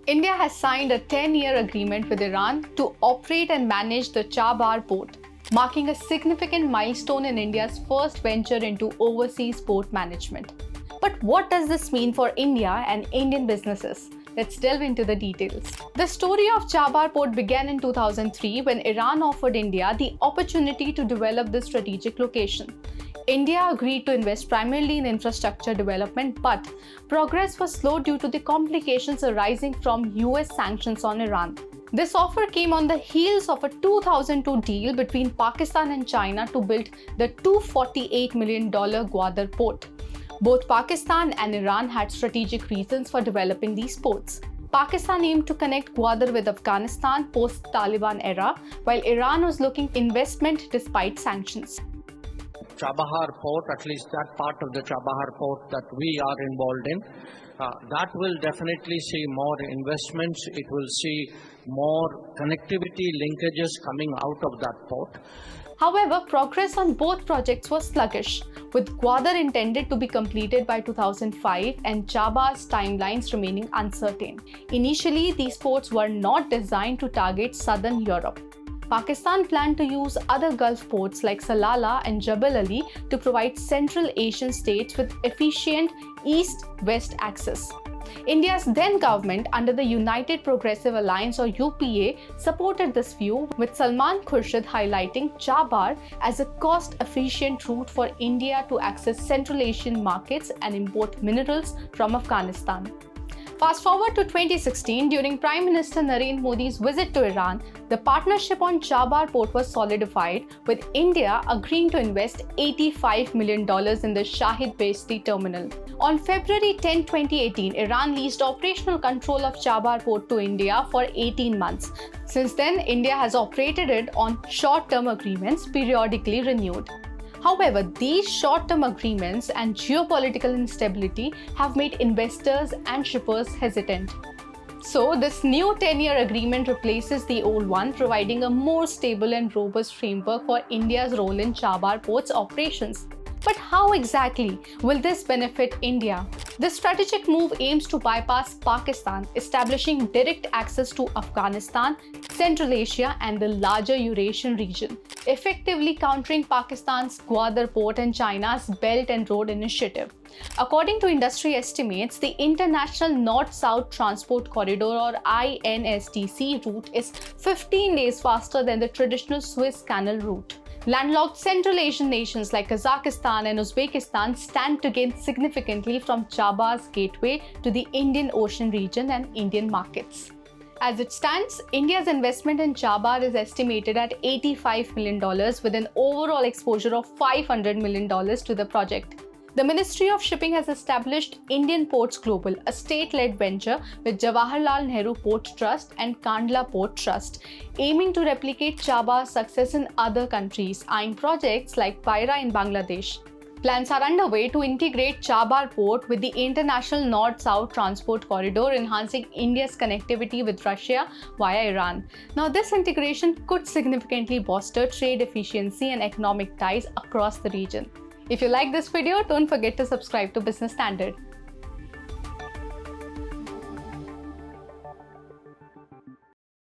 India has signed a 10-year agreement with Iran to operate and manage the Chabahar Port, marking a significant milestone in India's first venture into overseas port management. But what does this mean for India and Indian businesses? Let's delve into the details. The story of Chabahar Port began in 2003 when Iran offered India the opportunity to develop this strategic location. India agreed to invest primarily in infrastructure development, but progress was slow due to the complications arising from US sanctions on Iran. This offer came on the heels of a 2002 deal between Pakistan and China to build the $248 million Gwadar port. Both Pakistan and Iran had strategic reasons for developing these ports. Pakistan aimed to connect Gwadar with Afghanistan post-Taliban era, while Iran was looking for investment despite sanctions. Chabahar Port, at least that part of the Chabahar Port that we are involved in, that will definitely see more investments. It will see more connectivity linkages coming out of that port. However, progress on both projects was sluggish, with Gwadar intended to be completed by 2005 and Chabahar's timelines remaining uncertain. Initially, these ports were not designed to target southern Europe. Pakistan planned to use other Gulf ports like Salalah and Jebel Ali to provide Central Asian states with efficient east-west access. India's then government, under the United Progressive Alliance or UPA, supported this view, with Salman Khurshid highlighting Chabahar as a cost-efficient route for India to access Central Asian markets and import minerals from Afghanistan. Fast forward to 2016, during Prime Minister Narendra Modi's visit to Iran, the partnership on Chabahar Port was solidified, with India agreeing to invest $85 million in the Shahid Beheshti terminal. On February 10, 2018, Iran leased operational control of Chabahar Port to India for 18 months. Since then, India has operated it on short-term agreements, periodically renewed. However, these short-term agreements and geopolitical instability have made investors and shippers hesitant. So, this new 10-year agreement replaces the old one, providing a more stable and robust framework for India's role in Chabahar Port's operations. But how exactly will this benefit India? This strategic move aims to bypass Pakistan, establishing direct access to Afghanistan, Central Asia, and the larger Eurasian region, effectively countering Pakistan's Gwadar port and China's Belt and Road Initiative. According to industry estimates, the International North-South Transport Corridor or INSTC route is 15 days faster than the traditional Suez Canal route. Landlocked Central Asian nations like Kazakhstan and Uzbekistan stand to gain significantly from Chabahar's gateway to the Indian Ocean region and Indian markets. As it stands, India's investment in Chabahar is estimated at $85 million with an overall exposure of $500 million to the project. The Ministry of Shipping has established Indian Ports Global, a state-led venture with Jawaharlal Nehru Port Trust and Kandla Port Trust, aiming to replicate Chabahar's success in other countries, eyeing projects like Paira in Bangladesh. Plans are underway to integrate Chabahar Port with the International North-South Transport Corridor, enhancing India's connectivity with Russia via Iran. Now, this integration could significantly bolster trade efficiency and economic ties across the region. If you like this video, don't forget to subscribe to Business Standard.